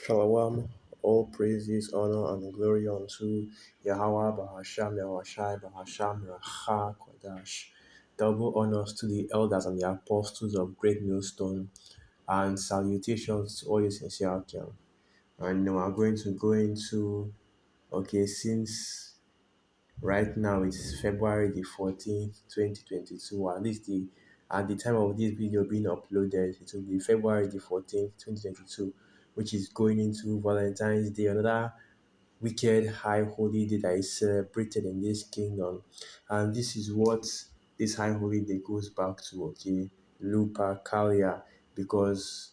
Shalom, all praises, honor, and glory unto Yahweh, Bahasham, Yahushai, Bahasham, Racha, Kodash. Double honors to the elders and the apostles of Great Millstone, and salutations to all you sincere King. And now I'm going to go into, since right now it's February the 14th, 2022, at the time of this video being uploaded, it will be February the 14th, 2022, which is going into Valentine's Day, another wicked high holy day that is celebrated in this kingdom. And this is what this high holy day goes back to, Lupercalia, because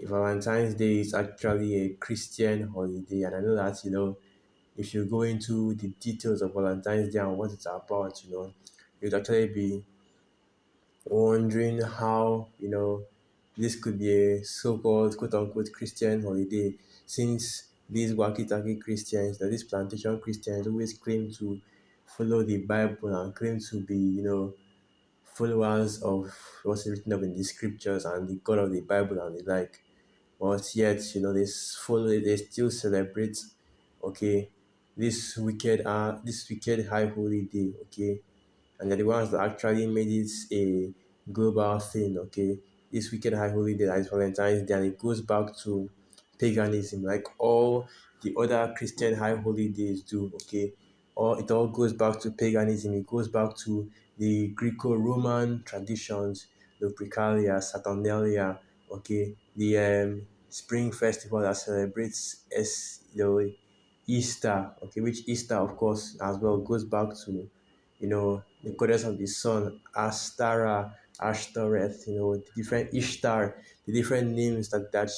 Valentine's Day is actually a Christian holiday, and I know that, if you go into the details of Valentine's Day and what it's about, you'd actually be wondering how, this could be a so-called quote-unquote Christian holiday, since these wacky-tacky Christians, these plantation Christians always claim to follow the Bible and claim to be, followers of what's written up in the scriptures and the God of the Bible and the like. But yet, they still celebrate, okay, this wicked high holy day, okay, and they're the ones that actually made it a global thing, okay. This wicked high holy day that is Valentine's Day, and it goes back to paganism, like all the other Christian high holy days do, okay. It all goes back to paganism. It goes back to the Greco-Roman traditions, Lupercalia, Saturnalia, okay, the spring festival that celebrates Easter, okay, which Easter, of course, as well goes back to, the goddess of the sun, Astara, Ashtoreth, the different Ishtar, the different names that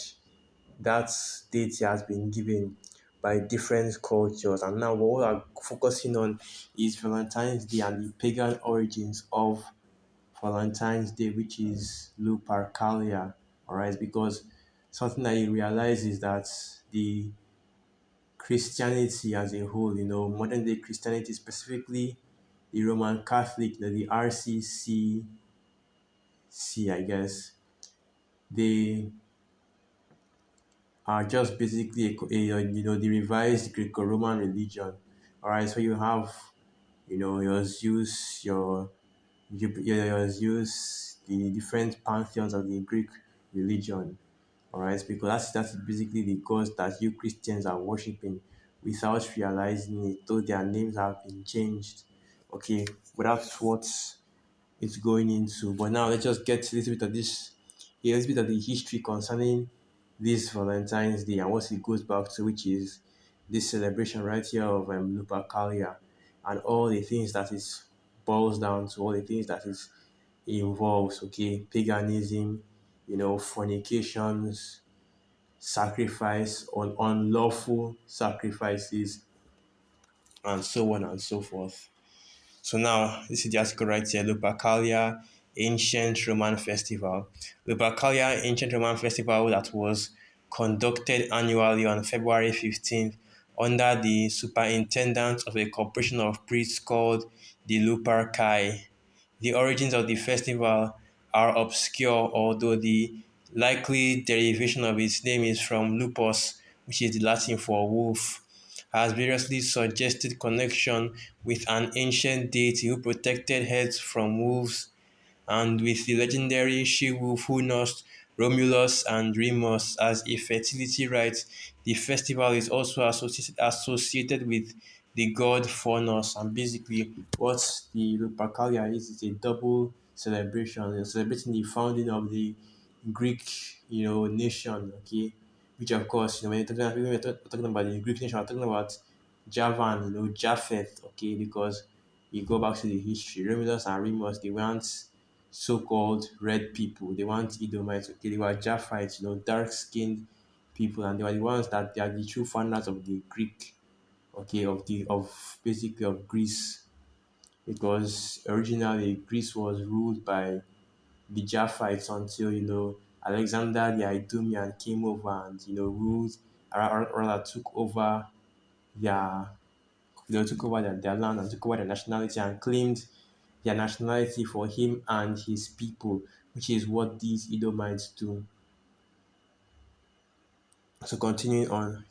deity has been given by different cultures. And now what we are focusing on is Valentine's Day and the pagan origins of Valentine's Day, which is Lupercalia, all right, because something that you realize is that the Christianity as a whole, modern day Christianity, specifically the Roman Catholic, the RCCC, I guess, they are just basically the revised Greco-Roman religion. All right, so you have, your Zeus, your Zeus, the different pantheons of the Greek religion. All right, because that's basically the gods that you Christians are worshiping without realizing it, though their names have been changed. Okay, but that's what it's going into. But now let's just get a little bit of a little bit of the history concerning this Valentine's Day and what it goes back to, which is this celebration right here of Lupercalia, and all the things that it boils down to, all the things that it involves. Okay, paganism, fornications, sacrifice, on unlawful sacrifices, and so on and so forth. So now, this is the article right here, Lupercalia Ancient Roman Festival. Lupercalia Ancient Roman Festival that was conducted annually on February 15th under the superintendence of a corporation of priests called the Luperci. The origins of the festival are obscure, although the likely derivation of its name is from lupus, which is the Latin for wolf, has variously suggested connection with an ancient deity who protected heads from wolves, and with the legendary she-wolf who nursed Romulus and Remus as a fertility rite. The festival is also associated with the god Faunus, and basically what the Lupercalia is a double celebration. You're celebrating the founding of the Greek, nation, okay, which of course, when we're talking about the Greek nation, we're talking about Javan, Japheth, okay, because you go back to the history, Romulus and Remus, they weren't so-called red people. They weren't Edomites, okay, they were Japhites, dark-skinned people, and they were the ones that they are the true founders of the Greek, okay, of basically of Greece, because originally Greece was ruled by the Japhites until Alexander the Idumean came over and ruled, or rather took over their their land and took over their nationality and claimed their nationality for him and his people, which is what these Edomites do. So continuing on,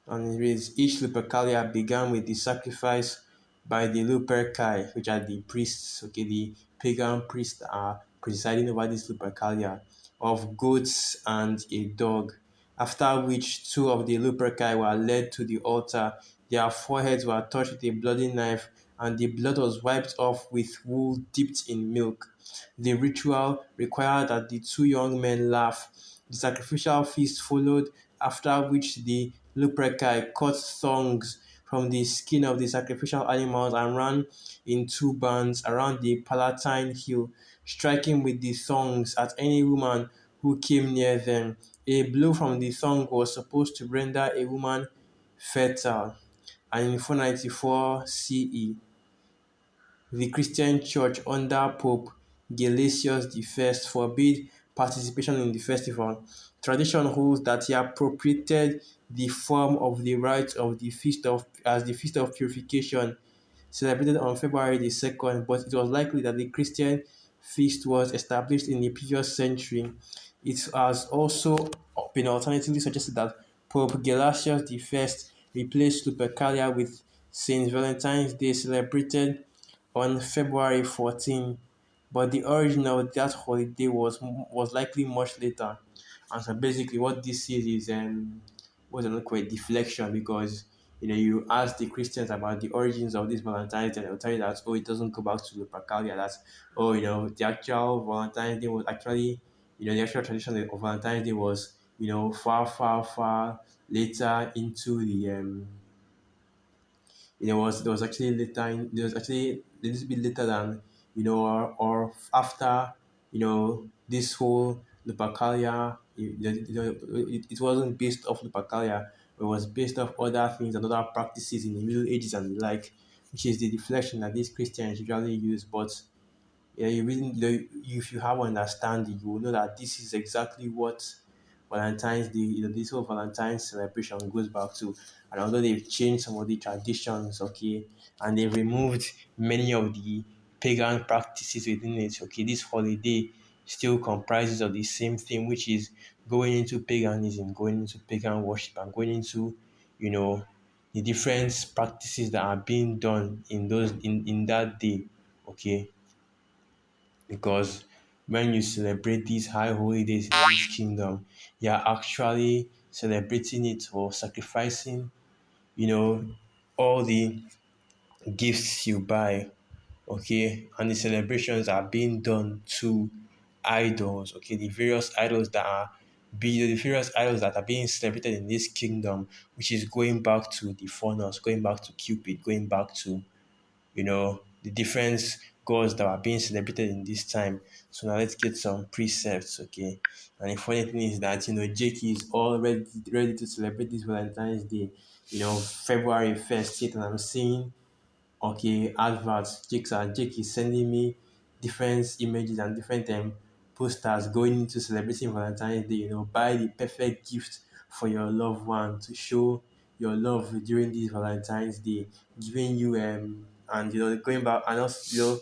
and it reads, each Lupercalia began with the sacrifice by the Luperci, which are the priests, okay, the pagan priests that are presiding over this Lupercalia, of goats and a dog. After which, two of the Luperci were led to the altar. Their foreheads were touched with a bloody knife, and the blood was wiped off with wool dipped in milk. The ritual required that the two young men laugh. The sacrificial feast followed, after which the Luperci cut thongs from the skin of the sacrificial animals and ran in two bands around the Palatine Hill, striking with the thongs at any woman who came near them. A blow from the thong was supposed to render a woman fertile. And in 494 CE, the Christian Church under Pope Gelasius I forbade participation in the festival. Tradition holds that he appropriated the form of the rite of the feast of as the feast of purification, celebrated on February the 2nd, but it was likely that the Christian feast was established in the previous century. It has also been alternatively suggested that Pope Gelasius I replaced Lupercalia with Saint Valentine's Day, celebrated on February 14, but the origin of that holiday was likely much later. And so basically, what this is was not quite deflection, because you ask the Christians about the origins of this Valentine's Day, and they'll tell you that it doesn't go back to Lupercalia. That the actual Valentine's Day was actually the actual tradition of Valentine's Day was far far later into the there was actually there was actually a little bit later than or after this whole Lupercalia. It wasn't based off Lupercalia. It was based off other things and other practices in the Middle Ages and the like, which is the deflection that these Christians usually use. But yeah, you really, if you have understanding, you will know that this is exactly what Valentine's Day, this whole Valentine's celebration goes back to. And although they've changed some of the traditions, okay, and they've removed many of the pagan practices within it, okay, this holiday still comprises of the same thing, which is going into paganism, going into pagan worship, and going into, you know, the different practices that are being done in that day, okay, because when you celebrate these high holidays in this kingdom, you're actually celebrating it or sacrificing, you know, all the gifts you buy, okay, and the celebrations are being done to idols, okay, the various idols that are being celebrated in this kingdom, which is going back to the furnace, going back to Cupid, going back to the different gods that are being celebrated in this time. So now let's get some precepts, okay? And the funny thing is that Jake is all ready to celebrate this Valentine's Day, February 1st, yet, and I'm seeing okay adverts. Jake is sending me different images and different posters going into celebrating Valentine's Day. Buy the perfect gift for your loved one to show your love during this Valentine's Day, giving you and going back and also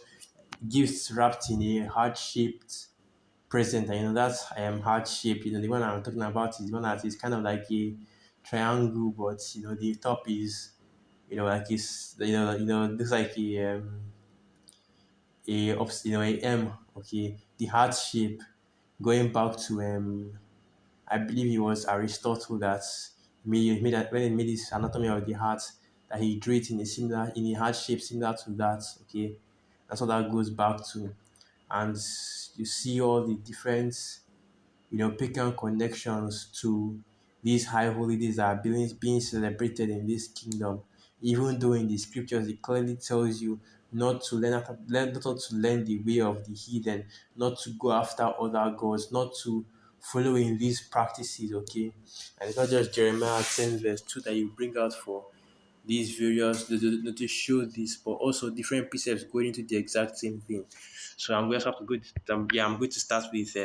gifts wrapped in a heart shaped present. And that's heart shaped. The one I'm talking about is one that is kind of like a triangle, but the top is like it's looks like a M. Okay, the heart shape going back to I believe it was Aristotle that made that when he made this anatomy of the heart, that he drew it in a heart shape similar to that. Okay, that's what that goes back to, and you see all the different pagan connections to these high holidays that are being celebrated in this kingdom. Even though in the scriptures it clearly tells you not to not to learn the way of the heathen, not to go after other gods, not to follow in these practices, okay? And it's not just Jeremiah 10 verse 2 that you bring out for these various to show this, but also different precepts going into the exact same thing. So I'm going to have to go. I'm going to start with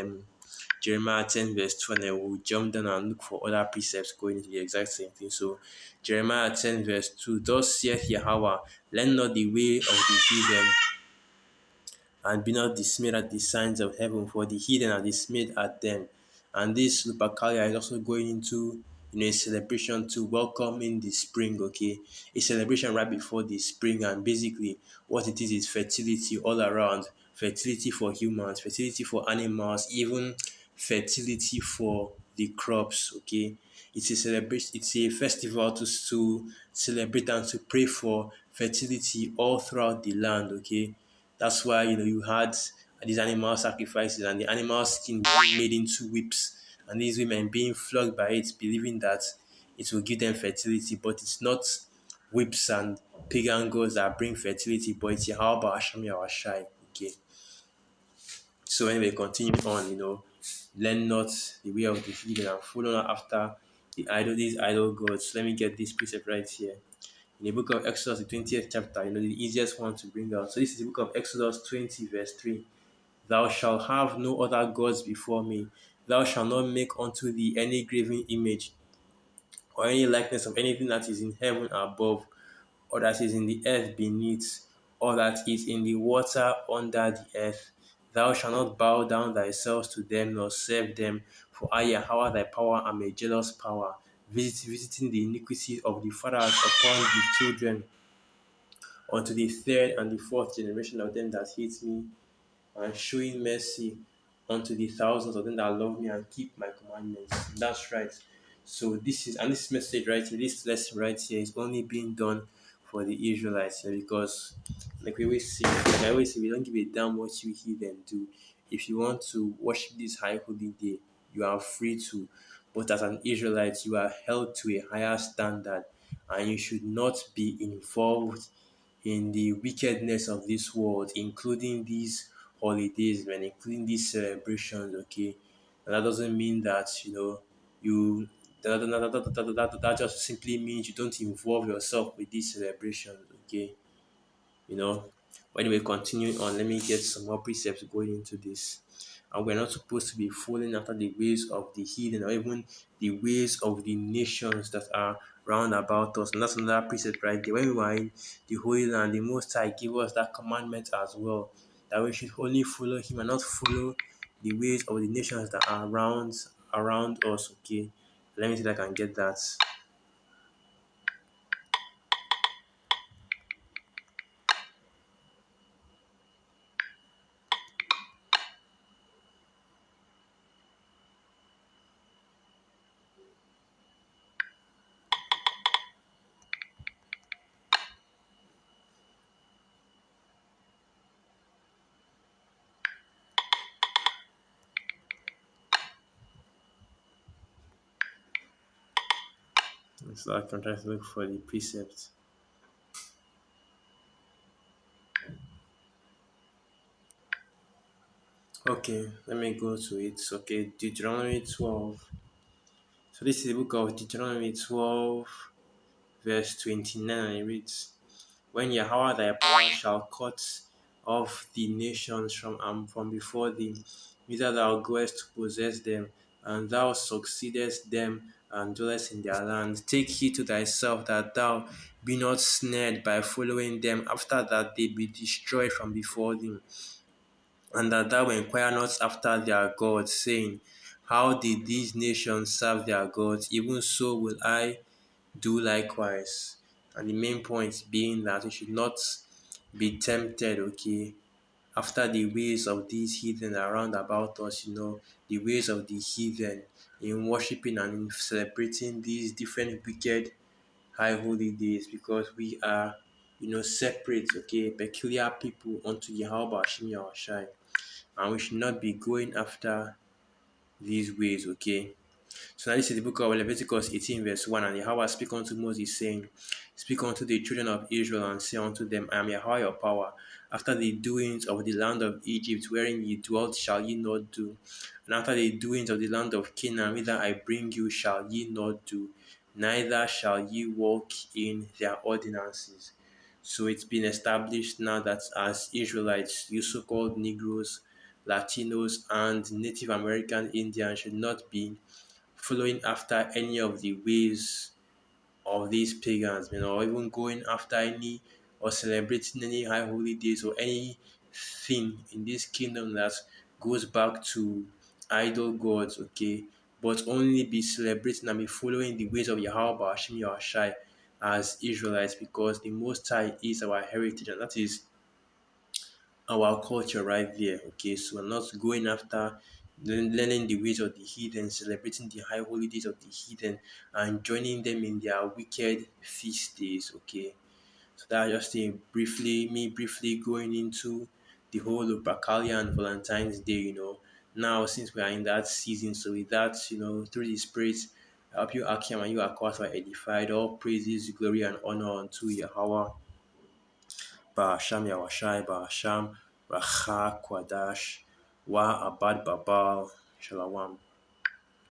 Jeremiah 10 verse 2, and then we'll jump down and look for other precepts going into the exact same thing. So Jeremiah 10 verse 2, thus saith Yahweh, learn not the way of the heathen, and be not dismayed at the signs of heaven, for the heathen are dismayed at them, And this Lupercalia is also going into a celebration to welcome in the spring, okay? A celebration right before the spring, and basically what it is fertility all around. Fertility for humans, fertility for animals, even fertility for the crops, okay? It's a celebration, it's a festival to celebrate and to pray for fertility all throughout the land, okay? That's why you had these animal sacrifices and the animal skin being made into whips, and these women being flogged by it, believing that it will give them fertility. But it's not whips and pagan gods that bring fertility, but it's Yahweh Hashem Yahushai. Okay. So anyway, continuing on, learn not the way of the heathen and follow not after these idol gods. Let me get this precept right here. In the book of Exodus, the 20th chapter, the easiest one to bring out. So this is the book of Exodus 20, verse 3. Thou shalt have no other gods before me. Thou shalt not make unto thee any graven image or any likeness of anything that is in heaven above, or that is in the earth beneath, or that is in the water under the earth. Thou shalt not bow down thyself to them, nor serve them, for I, Yahweh thy power, am a jealous power, visiting the iniquity of the fathers upon the children, unto the third and the fourth generation of them that hate me, and showing mercy unto the thousands of them that love me and keep my commandments. That's right. So this message right here, this lesson right here is only being done for the Israelites here, because like I always say, we don't give a damn what you heathen do. If you want to worship this high holy day, you are free to. But as an Israelite, you are held to a higher standard, and you should not be involved in the wickedness of this world, including these holidays, man, including these celebrations, okay? And that doesn't mean that, you that just simply means you don't involve yourself with these celebrations, okay? you know. But anyway, continuing on, let me get some more precepts going into this. And we're not supposed to be following after the ways of the heathen or even the ways of the nations that are round about us. And that's another precept right there. When we were in the Holy Land, the Most High gave us that commandment as well, that we should only follow Him and not follow the ways of the nations that are around us. Okay, let me see if I can get that. So I can try to look for the precept. Okay, let me go to it. Okay, Deuteronomy 12. So this is the book of Deuteronomy 12, verse 29, and it reads, When Yahweh thy power shall cut off the nations from before thee, whither thou goest to possess them, and thou succeedest them and dwellest in their land. Take heed to thyself that thou be not snared by following them after that they be destroyed from before thee, and that thou inquire not after their gods, saying, How did these nations serve their gods? Even so will I do likewise. And the main point being that we should not be tempted, okay, after the ways of these heathen around about us, the ways of the heathen in worshiping and in celebrating these different wicked high holy days, because we are, separate, okay, peculiar people unto Yahweh Hashem Yahushai, and we should not be going after these ways, okay. So now this is the book of Leviticus 18, verse 1. And Yahweh speak unto Moses, saying, Speak unto the children of Israel, and say unto them, I am Yahweh your power. After the doings of the land of Egypt, wherein ye dwelt, shall ye not do. And after the doings of the land of Canaan, whither I bring you, shall ye not do. Neither shall ye walk in their ordinances. So it's been established now that as Israelites, you so called Negroes, Latinos, and Native American Indians should not be following after any of the ways of these pagans, or even going after any or celebrating any high holy days or anything in this kingdom that goes back to idol gods, okay, but only be celebrating and be following the ways of Yahweh Hashem Yahushai as Israelites, because the Most High is our heritage, and that is our culture right there. Okay, so we're not going after learning the ways of the heathen, celebrating the high holy days of the heathen, and joining them in their wicked feast days. Okay, so that's just briefly going into the whole Lupercalia and Valentine's Day. Now since we are in that season, so with that, through the Spirit, I hope you Akim and you Akwas are edified. All praises, glory, and honor unto Yahweh. Ba'asham Yawashai, Ba'asham Racha Kwadash, Wa Abad Babal, Shalawam.